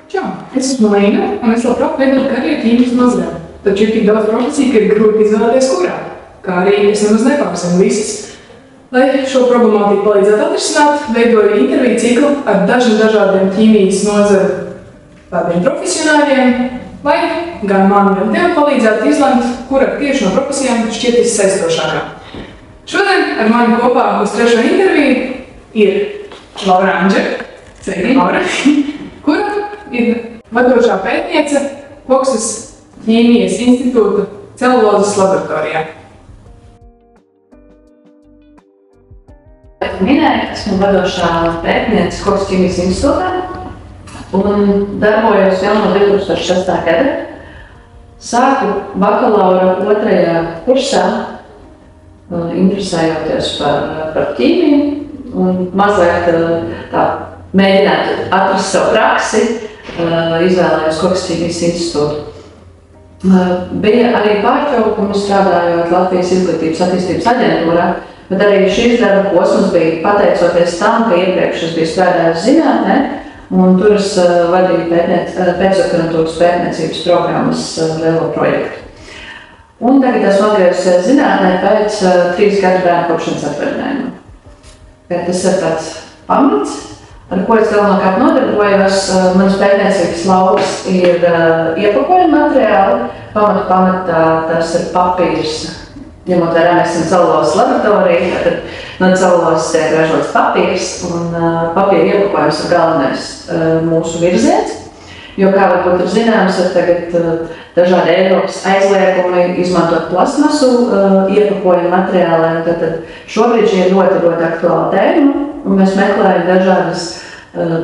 Čau, es esmu Līna, un es labprāt veidotu karjeru ķīmijas nozarē. Taču ir tik daudz profesiju, ka ir grūti izvēlēties kurā, kā arī es nemaz nepārsinu visas. Lai šo problemātiku palīdzētu atrisināt, veidoju interviju ciklu ar dažādiem ķīmijas nozaru tādiem profesionāļiem, lai gan man, gan tev palīdzētu izlemt, kura tieši no profesijām šķiet vissaistošākā. Šodien ar mani kopā uz trešo interviju ir Laura Andžere, sveiki, Laura, kura ir vadošā pētniece Koksas ķīmijas institūta celulozes laboratorijā. Minēju, esmu vadošā pētniece Koksas ķīmijas institūtā un darbojos jau no 2006. gada. Sāku bakalaura 2. kursā, interesējoties par ķīmiju un mazliet tā mēģināt atrast savu praksi, izvēlējos Koksas ķīmijas institūtu. Bija arī pārtraukumi strādājot Latvijas Izglītības attīstības aģentūrā, bet arī šīs darba posms bija pateicoties tam, ka iepriekš es biju strādājusi zinātnē, un tur es vadīju pēcdoktorantūras pētniecības programmas lielo projektu. Un tagad esmu atgriezusies zinātnē pēc 3 gadu bērnu kopšanas atvaļinājuma. Tas ir tāds pamats, ar ko es galvenokārt nodarbojos. Mans pētniecības lauks ir iepakojuma materiāli. Pamatā tas ir papīrs. Ņemot vērā, mēs esam celulozes laboratorija, tad no celulozes tiek ražots papīrs, un papīra iepakojums ir galvenais mūsu virziens. Jo, kā varbūt ir zināms, ir tagad dažādi Eiropas aizliegumi izmantot plasmasu iepakojuma materiāliem, tad šobrīd šī ir ļoti aktuāla tēma, un mēs meklējam dažādas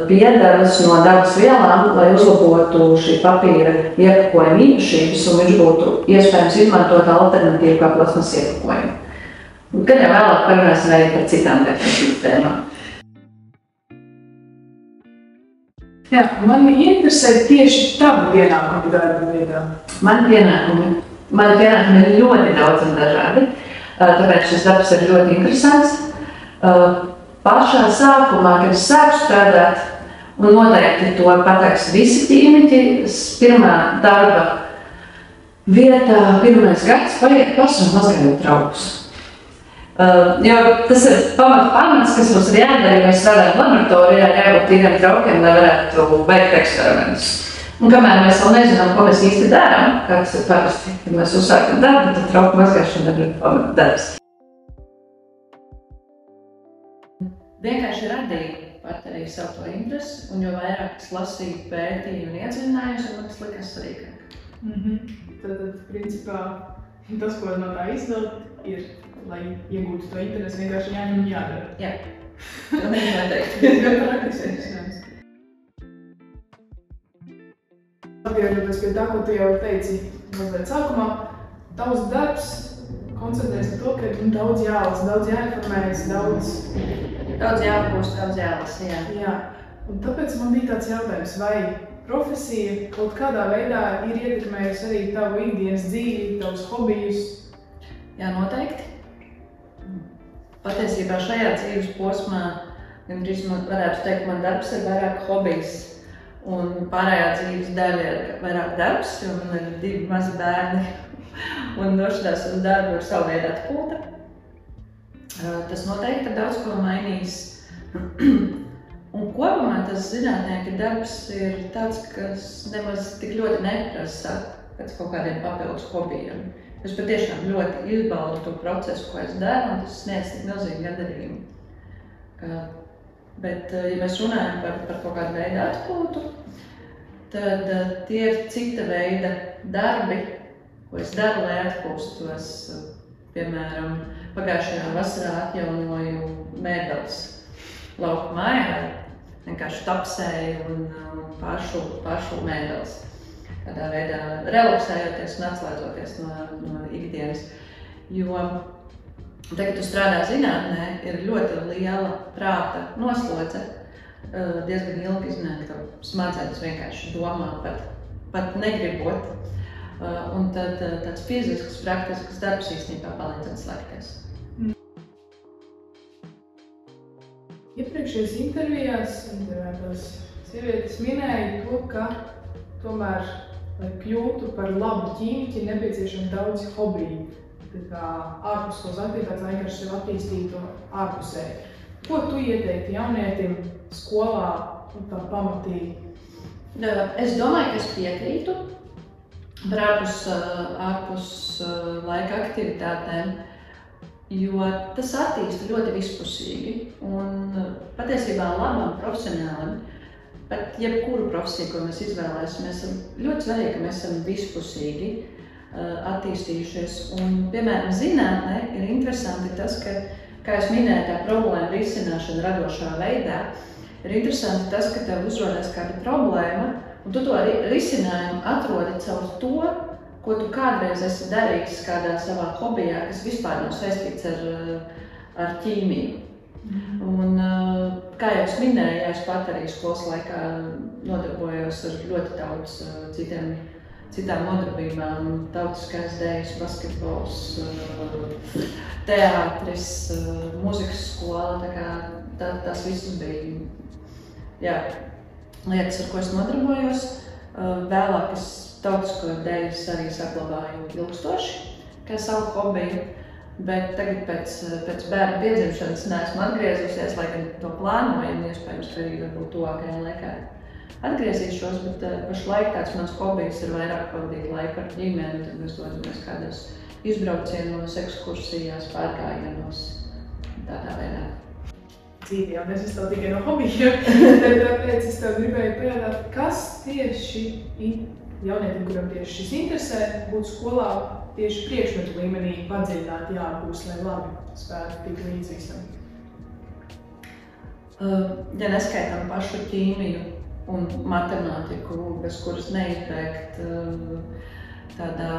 piedevas no dabas vielām, lai uzlabotu šī papīra iepakojuma īpašības, un viņš būtu iespējams izmantot alternatīvu kā plasmas iepakojumu. Gan jau vēlāk parunāsim arī par citām tēmām. Jā, mani interesē tieši tavu pienākumu darba veidā. Mani pienākumi ir ļoti daudz un dažādi, tāpēc šis darbs ir ļoti interesants. Pašā sākumā, kad es sāku strādāt, un noteikti to pateiks visi ķīmiķi, pirmā darba vietā, pirmais gads paiet pašam mazgājot traukus. Jo tas ir pamats, kas mums ir jādara, ja mēs strādājam laboratorijā, jābūt tīriem traukiem, lai varētu veikt eksperimentus. Un kamēr mēs vēl nezinām, ko mēs īsti darām, kā tas ir parasti, kad mēs uzsākam darbu, tad trauku mazgāšana ir pamatdarbs. Vienkārši radīju pati arī savu to interesi, un jo vairāk es lasīju, pētīju un iedziļinājos, jo man tas likās svarīgāk. Tad, principā, tas, ko no tā izdala, ir, lai iegūtu to interesi, vienkārši jāņem un jādara. Jā, to noteikti. Gan praktisks. Atgriežoties pie tā, ko tu jau teici mazliet sākumā, tavs darbs koncentrēs par to, ka daudz jālasa, daudz jāinformējas, Daudz jāapgūst, daudz jālasa, jā. Jā, un tāpēc man bija tāds jautājums, vai profesija kaut kādā veidā ir ietekmējusi arī tavu ikdienas dzīvi, tavus hobijus? Jā, noteikti. Patiesībā šajā dzīves posmā, gandrīz varētu teikt, man darbs ir vairāk hobijs, un pārējā dzīves daļa ir vairāk darbs, jo man ir 2 mazi bērni, un došanās uz darbu ir savu veidu atpūta. Tas noteikti ir daudz ko mainījis. Un kopumā tas zinātnieka darbs ir tāds, kas nemaz tik ļoti neprasa pēc kaut kādiem papildus hobijiem. Es patiešām ļoti izbaudu to procesu, ko es daru, un tas sniedz tik milzīgi gandarījumu. Bet, ja mēs runājam par kaut kādu veidu atpūtu, tad tie ir cita veida darbi, ko es daru, lai atpūstos. Piemēram, pagājušajā vasarā atjaunoju mēbeles lauku mājā, vienkārši tapsēju un pāršu mēbeles. Tādā veidā relaksējoties un atslēdzoties no ikdienas. Jo tagad tu strādā zinātnē, ir ļoti liela prāta noslodze. Diezgan ilgi iznāk, ka smadzenes vienkārši domā, pat negribot. Un tad tāds fizisks, praktisks darbs īstenībā palīdz atslēgties. Iepriekšējās intervijās, intervētos sievietes minēja to, ka tomēr, lai kļūtu par labu ķīmiķi, ir nepieciešami daudz hobiju. Tā kā ārpusskolas aktivitātes vienkārši sev attīstītu ārpusē. Ko tu ieteikti jaunietim skolā tā pamatīgi? Es domāju, ka es piekrītu par ārpus laika aktivitātēm, jo tas attīsta ļoti vispusīgi un patiesībā labam profesionālim, pat jebkuru profesiju, ko mēs izvēlēsimies, ļoti svarīgi, ka mēs esam vispusīgi attīstījušies. Un, piemēram, zinātnē ir interesanti tas, ka, kā es minēju, tā problēma risināšana radošā veidā, ir interesanti tas, ka tev uzrodas kāda problēma, un tu to risinājumu atrodi caur to, ko tu kādreiz esi darījis kādā savā hobijā, kas vispār nav saistīts ar ķīmiju. Un, kā jau es minēju, es pat arī skolas laikā nodarbojos ar ļoti daudz citām nodarbībām, tautiskās dejas, basketbols, teātris, mūzikas skola, tas viss bija lietas, ar ko es nodarbojos. Vēlāk es tautisko dejas arī saglabāju ilgstoši, kā savu hobiju, bet tagad pēc bērnu piedzimšanas neesmu atgriezusies, lai gan to plānoju, un iespējams, ka arī varbūt tuvākajā laikā atgriezīšos, bet pašlaik tāds mans hobijs ir vairāk pavadīt laiku ar ģimeni, tad mēs dodamies kādos izbraucienos, ekskursijās, pārgājienos, tādā veidā. Dzīvi jau nesastāv tikai no hobija, tāpēc es tev gribēju pajautāt, kas tieši jaunietim, kuram tieši šis interesē, būtu skolā tieši priekšmetu līmenī padziļināti jāapgūst, lai labi spētu tikt līdz visam? Ja neskaitam pašu ķīmiju un matemātiku, bez kuras neizbēgt tādā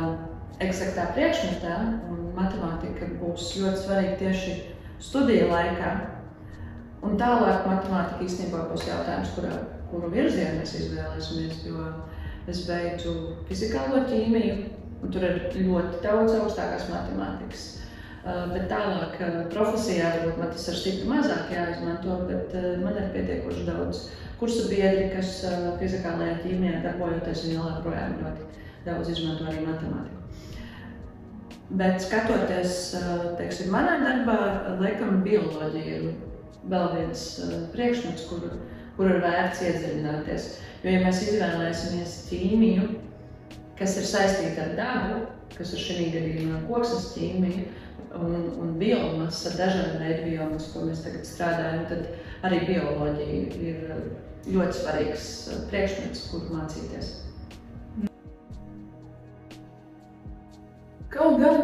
eksaktā priekšmetā, un matemātika būs ļoti svarīga tieši studiju laikā. Un tālāk matemātika īstenībā būs jautājums, kuru virzienu mēs izvēlēsimies, jo es beidzu fizikālo ķīmiju, un tur ir ļoti daudz augstākās matemātikas. Bet tālāk profesijā varbūt man tas ir stipri mazāk jāizmanto, bet man ir pietiekoši daudz kursu biedri, kas fizikālajā ķīmijā darbojoties, un joprojām ļoti daudz izmanto arī matemātiku. Bet skatoties, teiksim, manā darbā, laikam bioloģija ir vēl viens priekšmets, kur ir vērts iedziļināties. Jo, ja mēs izvēlēsimies ķīmiju, kas ir saistīta ar dabu, kas ir šī gadījumā koksnes ķīmija un biomasa, dažādi veidi biomasa, ko mēs tagad strādājam, tad arī bioloģija ir ļoti svarīgs priekšmets, kur mācīties. Kaut gan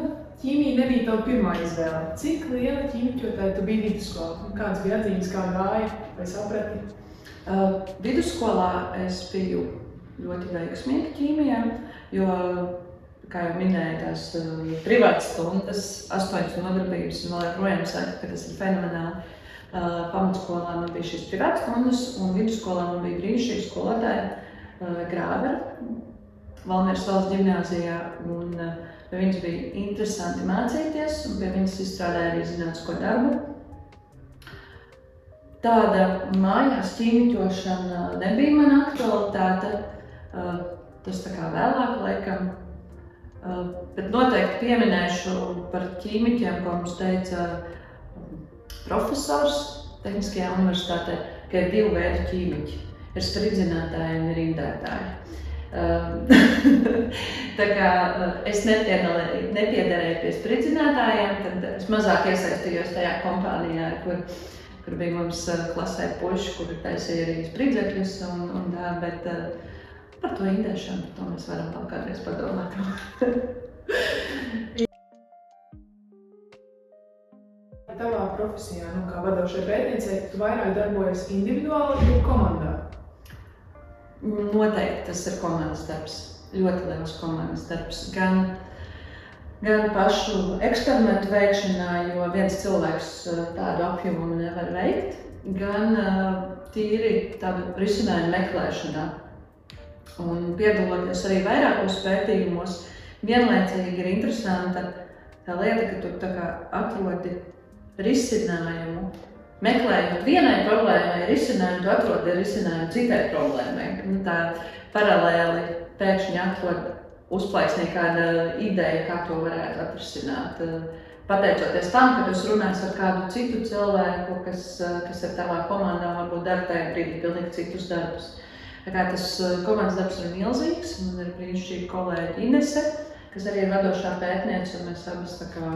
ķīmija nebija tava pirmā izvēle. Cik liela ķīmiķotāja tu biji vidusskolā? Kādas bija atzīmes, kā gāja vai saprati? Vidusskolā es biju ļoti veiksmīga ķīmijā, jo, kā jau minēju, tās privātas stundas, 8 nodarbības, un vēl joprojām saka, ka tas ir fenomenāli. Pamatskolā man bija šīs privātas stundas, un vidusskolā man bija brīnišķīga skolotāja Grāvera, Valmieras valsts ģimnāzijā, un pie viņas bija interesanti mācīties, un pie viņas izstrādāja arī zinātnisko darbu. Tāda mājās ķīmiķošana nebija mana aktualitāte, tas tā kā vēlāk laikam, bet noteikti pieminēšu par ķīmiķiem, ko mums teica profesors Tehniskajā universitātē, ka ir 2 veidi ķīmiķi. Ir spridzinātāji un ir indētāji. Tā kā es nepiederēju pie spridzinātājiem, tad es mazāk iesaistījos tajā kompānijā, kur bija mums klasē puiši, kuri taisīja arī spridzekļus un tā, bet par to indēšanu, par to mēs varam vēl kādreiz padomāt. Tavā profesijā, kā vadošai pētniecei, tu vairāk darbojies individuāli vai komandā? Noteikti tas ir komandas darbs, ļoti liels komandas darbs. Gan pašu eksperimentu veikšanā, jo viens cilvēks tādu apjomu nevar veikt, gan tīri tādu risinājumu meklēšanā. Un piedaloties arī vairākos pētījumos, vienlaicīgi ir interesanta tā lieta, ka tu tā kā atrodi risinājumu meklējot vienai problēmai risinājumu, tu atrod risinājumu citai problēmai. Tā paralēli pēkšņi atrod uzplaiksnī kāda ideja, kā to varētu atrisināt. Pateicoties tam, ka tu runāsi ar kādu citu cilvēku, kas ir tavā komandā, varbūt dara tajā brīdī pilnīgi citus darbus. Tā kā tas komandas darbs ir milzīgs, man ir brīnišķīga kolēģi Inese, kas arī ir vadošā pētniece, un mēs abas tā kā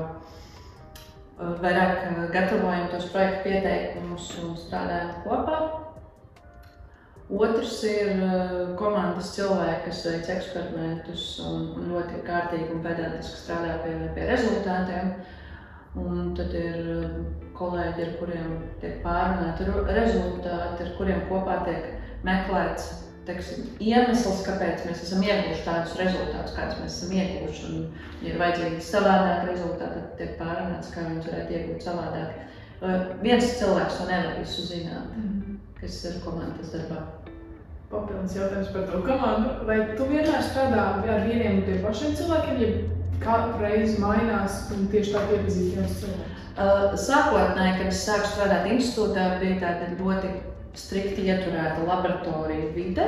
vairāk gatavojam tos projektu pieteikumus un strādājam kopā. Otrs ir komandas cilvēki, kas veic eksperimentus un ļoti kārtīgi un pedantiski strādā pie rezultātiem. Un tad ir kolēģi, ar kuriem tiek pārunāti rezultāti, ar kuriem kopā tiek meklēts, teiksim, iemesls, kāpēc mēs esam ieguvuši tādus rezultātus, kādus mēs esam ieguvuši. Un ir vajadzīgi savādāk rezultāti, tad tiek pārunāts, kā viņus varētu iegūt savādāk. Viens cilvēks to nevar visu zināt, kas ir komandas darbā. Papildus jautājums par to komandu. Vai tu vienmēr strādā ar vieniem un tiem pašiem cilvēkiem, ja katru reizi mainās un tieši tā iepazīst jauns cilvēks? Sākotnēji, kad es sāku strādāt institūtā, bija tāda ļoti strikti ieturēta laboratorija vide,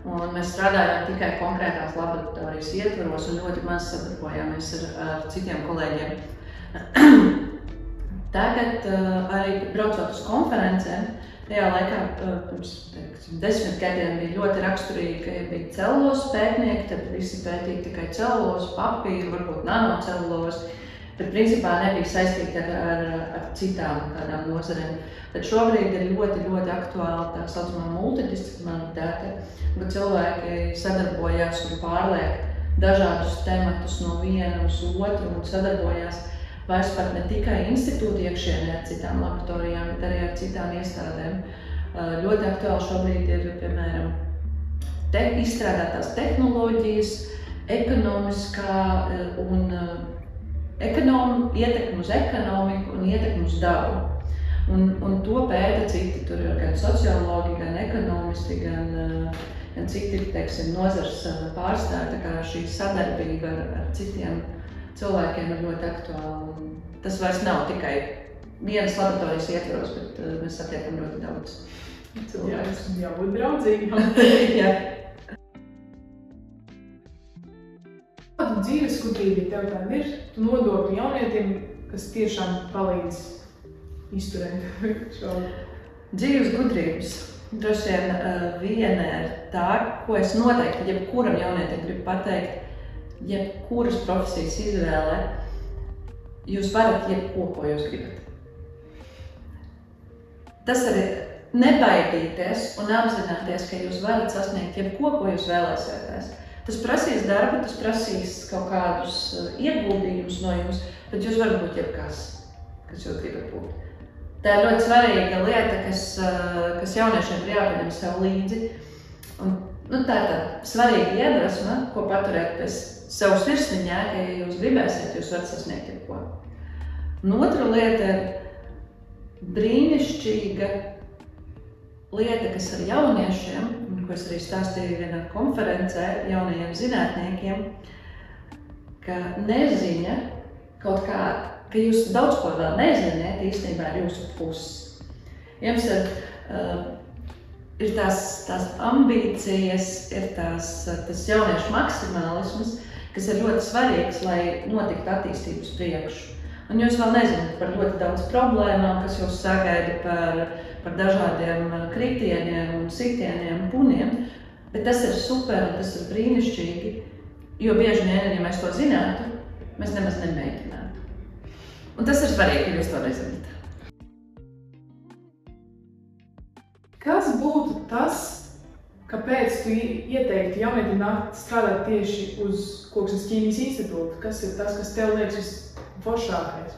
un mēs strādājām tikai konkrētās laboratorijas ietvaros un ļoti maz sadarbojāmies ar citiem kolēģiem. Tagad arī braucot uz konferencēm, tajā laikā pirms 10 gadiem bija ļoti raksturīgi, ka bija celulozes pētnieki, tad visi pētīja tikai celulozes, papīru, varbūt nanocelulozes, bet principā nebija saistīti ar citām tādām nozarēm. Tad šobrīd ir ļoti aktuāla tā saucamā multidisciplinaritāte, kad cilvēki sadarbojās un pārliek dažādus tematus no viena uz otru un sadarbojās vairs pat ne tikai institūti iekšienē ar citām laboratorijām, bet arī ar citām iestādēm. Ļoti aktuāli šobrīd ir, piemēram, izstrādātās tehnoloģijas, ekonomiskā un ietekmi uz ekonomiku un ietekmi uz dabu. Un to pēta citi, tur ir gan sociologi, gan ekonomisti, gan citi, teiksim, nozars pārstāvji, tā kā šī sadarbība ar citiem cilvēkiem ir ļoti aktuāla. Tas vairs nav tikai vienas laboratorijas ietvaros, bet mēs satiekam ļoti daudz cilvēku. Jā, jābūt draudzīgām. Jā. Kādu dzīves gudrību tev tāda ir? Tu nodotu jaunietiem, kas tiešām palīdz izturēt šo? Dzīves gudrības. Droši vien viena ir tā, ko es noteikti jebkuram jaunietim gribu pateikt, jebkuras profesijas izvēlē, jūs varat jebko, ko jūs gribat. Tas arī nebaidīties un apzināties, ka jūs varat sasniegt jebko, ko jūs vēlēsieties. Tas prasīs darbu, tas prasīs kaut kādus ieguldījumus no jums, bet jūs varat būt jebkas, kas jūs gribat būt. Tā ir ļoti svarīga lieta, kas jauniešiem ir jāpaņem sev līdzi. Un, tā ir tāda svarīga iedvesma, ko paturēt pēc sev sirsniņā, ka, ja jūs gribēsiet, jūs varat sasniegt jebko. Un otra lieta ir brīnišķīga lieta, kas ar jauniešiem, ko es arī stāstīju vienā konferencē jaunajiem zinātniekiem, ka neziņa kaut kā, ka jūs daudz ko vēl neziniet, īstenībā ir jūsu puses. Jums ir tās ambīcijas, ir tas jauniešu maksimālisms, kas ir ļoti svarīgs, lai notiktu attīstību uz priekšu. Un jūs vēl nezināt par ļoti daudz problēmām, kas jūs sagaida par dažādiem kritieniem un sitieniem un puniem, bet tas ir super un tas ir brīnišķīgi, jo bieži vien, ja mēs to zinātu, mēs nemaz nemēģinātu. Un tas ir svarīgi, ka jūs to nezināt. Kas būtu tas, kāpēc tu ieteiktu jaunietim nākt strādāt tieši uz Koksnes ķīmijas institūtu? Kas ir tas, kas tev liekas visforšākais?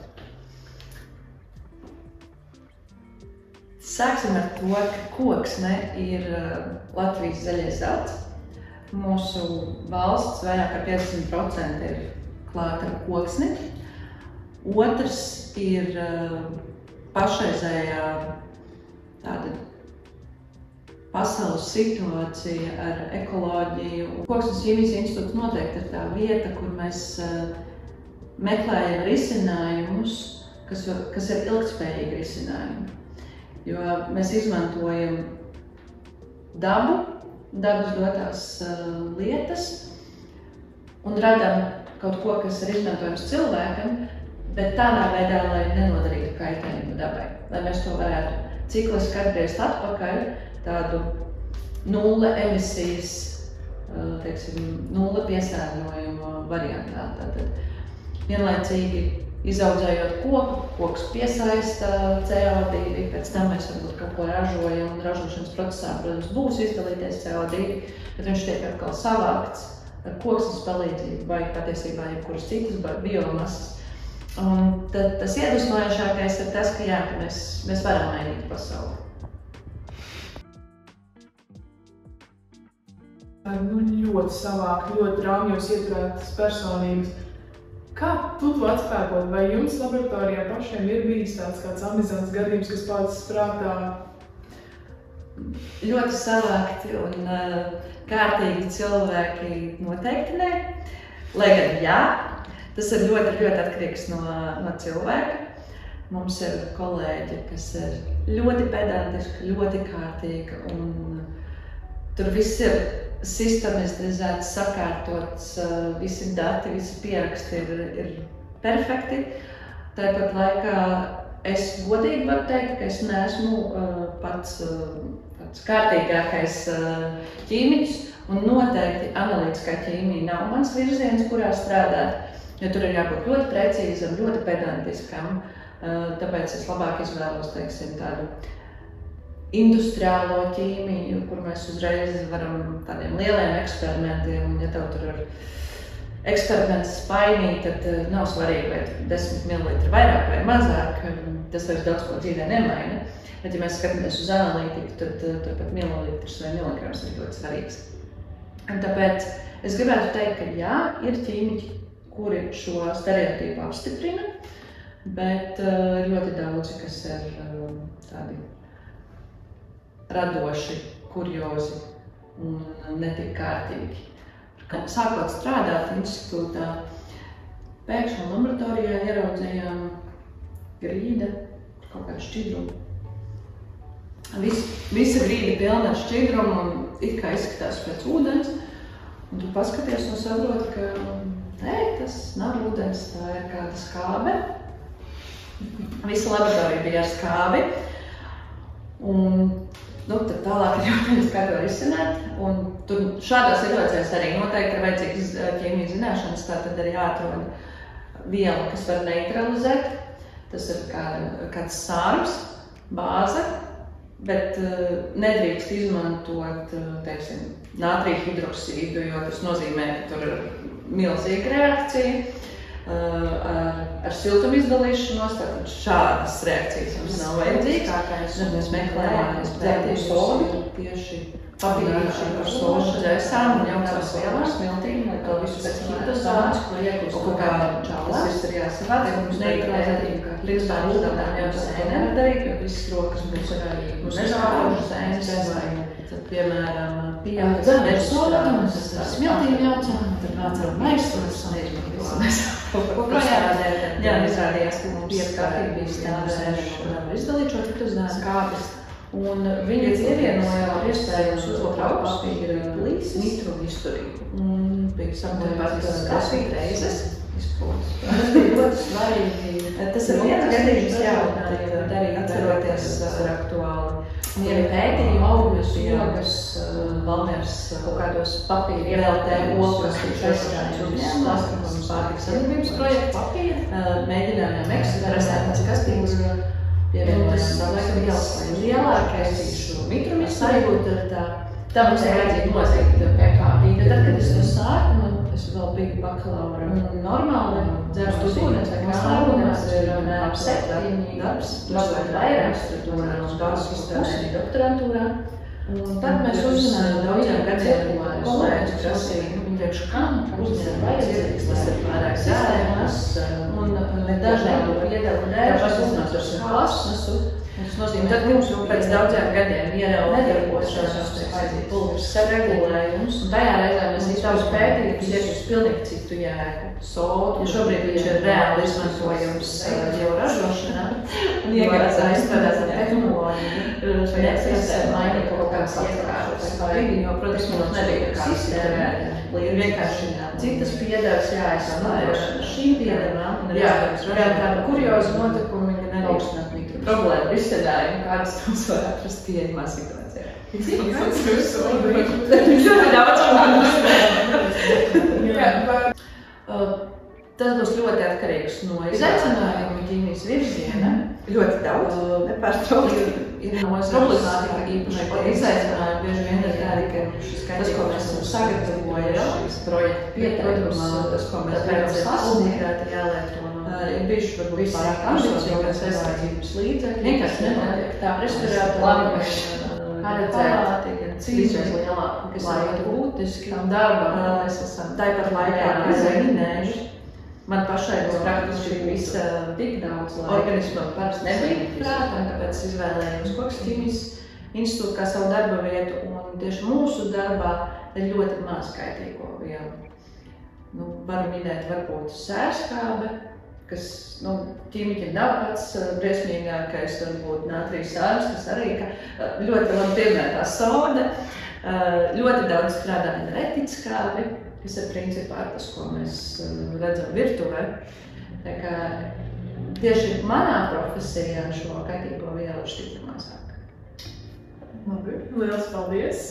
Sāksim ar to, ka Koksne ir Latvijas zaļais zelts. Mūsu valsts vairāk par 50% ir klāta ar koksni. Otrs ir pašreizējā tāda pasaules situācija ar ekoloģiju. Koksnes ķīmijas institūts noteikti ir tā vieta, kur mēs meklējam risinājumus, kas ir ilgtspējīgi risinājumi. jo mēs izmantojam dabu, dabas dotās lietas un radam kaut ko, kas ir izmantojams cilvēkam, bet tādā veidā, lai nenodarītu kaitējumu dabai. Lai mēs to varētu cikliski atgriezt atpakaļ tādu nulle emisijas, nulle piesārņojuma variantā. Tātad vienlaicīgi izaudzējot koku, koks piesaista CO2, pēc tam mēs varbūt kaut ko ražojam, un ražošanas procesā, protams, būs izdalīties CO2, bet viņš tiek atkal savākts ar koksnes palīdzību vai patiesībā jebkuras citas biomasas. Un tad tas iedvesmojošākais ir tas, ka jā, ka mēs varam mainīt pasauli. Ļoti savākt, ļoti rāmjos ieturētas personības. Kā tu to atspēkot? Vai jums laboratorijā pašiem ir bijis tāds kāds amizants gadījums, kas palicis prātā? Ļoti savākti un kārtīgi cilvēki noteikti ne. Lai gan jā, tas ir ļoti, ļoti atkarīgs no cilvēka. Mums ir kolēģi, kas ir ļoti pedantiski, ļoti kārtīgi un tur viss ir sistematizēts, sakārtots, visi dati, visi pieraksti ir perfekti. Tāpat laikā es godīgi varu teikt, ka es neesmu pats kārtīgākais ķīmiķis un noteikti analītiskā ķīmija nav mans virziens, kurā strādāt, jo tur ir jābūt ļoti precīzam, ļoti pedantiskam, tāpēc es labāk izvēlos, teiksim, tādu industriālo ķīmiju, kur mēs uzreiz varam tādiem lieliem eksperimentiem, un ja tev tur ir eksperiments spainī, tad nav svarīgi, vai 10 ml vairāk vai mazāk, tas vairs daudz ko dzīvē nemaina. Bet, ja mēs skatāmies uz analītiku, tad pat mililitrs vai miligrams ir ļoti svarīgs. Un tāpēc es gribētu teikt, ka jā, ir ķīmiķi, kuri šo stereotipu apstiprina, bet ļoti daudzi, kas ir tādi radoši, kuriozi un netik kārtīgi. Sākot strādāt institūtā, pēkšņi laboratorijā ieraudzījām grīda, kaut kādu šķidrumu. Visa grīda pilna ar šķidrumu un it kā izskatās pēc ūdens. Un tu paskaties un saproti, ka tas nav ūdens, tā ir kāda skābe. Visa laboratorija bija ar skābi. Un tad tālāk ir jautājums, kā to risināt. Un tur šādā situācijās arī noteikti ir vajadzīgas ķīmijas zināšanas, tātad ir jāatrod viela, kas var neutralizēt. Tas ir kāds sārums, bāze, bet nedrīkst izmantot, teiksim, nātrija hidroksīdu, jo tas nozīmē, ka tur ir milzīga reakcija. Ar siltumu izdalīšanos, tātad šādas reakcijas mums nav vajadzīgas. Mēs meklējām dzērtību soli, tieši papīrīši ar soli dzēsām un jaucās vielās, smiltīm, lai to visu pēc kitozāns, kaut kā tas viss ir jāsavāc, un mums neutralizēt, ka līdz tā uzdevām jau tas nevar darīt, jo visas rokas mums nezārošas ēnes, vai, piemēram, pieauga dzērtību soli, mēs ar smiltīm jaucām, tad vācām maistos, un izrādījās, ka mums skatīgi bija stāvējuši, kur var izdalīt šo kitozānu skābes. Un viņi ievienoja iespējams uz otru papīra nitru izturību. Un bija samotināts skābīt reizes izpūtas. Tas bija ļoti svarīgi. Tas ir viens gadījums, jā, darīt atceroties ar aktuāli. Ir pētījumi, augļus, jogas, valmers, kaut kādos papīri, ievēltē, olkas, šaiskrāņus uzņēmums, pārtikas sadarbības projektu, mēģinājām ekspresēt kastīgus, pievienojas laikam lielākais mitrumis, sajūt tā mums ir vajadzīgi noteikti PKB. Jo tad, kad es to sāku, es vēl biju bakalaura normāli, dzerstu uz ūdens, vai ūdens ir ap 7 darbs, mazliet vairāk, un darbs pusi doktorantūrā. Un tad mēs uzzinājām daudziem gadiem kolēģi prasīja, viņi teikšu, kam uzņēma vajadzīgs, tas ir pārāk sistēmas, un dažādu piedevu dēļ, tas uzzinās ar plasmasu. Tas nozīmē, tad mums jau pēc daudziem gadiem ierauga nedarbojas šās pulveris saregulējums, un tajā reizē mēs tavs pētījums iet uz pilnīgi citu jēgu. Sodu, šobrīd viņš ir reāli izmantojams jau ražošanā. Un iegādās aizstrādās ar tehnoloģiju. Šajā sistēmā mainīt kaut kādas iekārtas vai vidi, jo, protams, mums nebija kā sistēma. Vienkārši citas piedaras jāizmanto šīm piedarām. Jā, tāda kurioza notikuma viņa neaugstināt mikro problēmu izceļājumu, kādas tos var atrast pieejamā situācijā. Tas būs ļoti atkarīgs no izaicinājuma ķīmijas virziena. Ļoti daudz, nepārtraukti. Ir problemātika īpaši par izaicinājumu. Bieži vien ir tādi, ka tas, ko mēs esam sagatavojuši, projekta pieteikums, tas, ko mēs gribam sasniegt, jālieto. Ir bijuši varbūt pārāk ambiciozas aizsardzības līdzekļi. Vienkārši nenotiek tā respirātori, paredzēti, gan cīņas lielāku, kas ir ļoti būtiski. Darbā mēs esam tāpat laikā minējuši. Man pašai būs praktiski visa tik daudz, lai organismam parasti nebija prātā, tāpēc izvēlējums Kokas ķīmijas institūtu kā savu darba vietu, un tieši mūsu darbā ir ļoti maz kaitīgo vielu. Varu minēt varbūt sērskābe, kas ķīmiķiem nav pats briesmīgākais, varbūt natrija sārs, kas arī ļoti labi pieminētā soda. Ļoti daudz strādājam ar etiskābi, kas ir principā tas, ko mēs redzam virtuvē. Tā kā tieši manā profesijā šo kaitīgo vielu šķiet mazāk. Labi, liels paldies!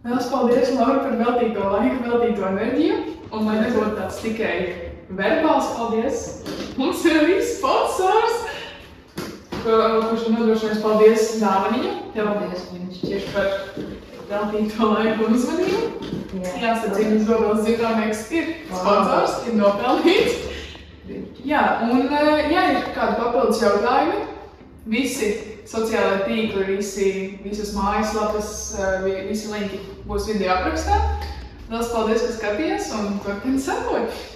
Liels paldies, Laura, par veltīto laiku, veltīto enerģiju. Un lai nebūtu tāds tikai verbāls paldies, mums ir arī sponsors, kurš nodrošinājis paldies dāvaniņu. Paldies viņš tieši par veltīto laiku un uzmanību. Jāsacīt, Zobeles Zivdānieks ir sponsors, ir nopelnīts. Jā, un ja ir kādi papildus jautājumi, visi sociālai tīkli, visas mājaslapas, visi linki būs video aprakstā. Lielas paldies, ka skatījies un turpini sekot!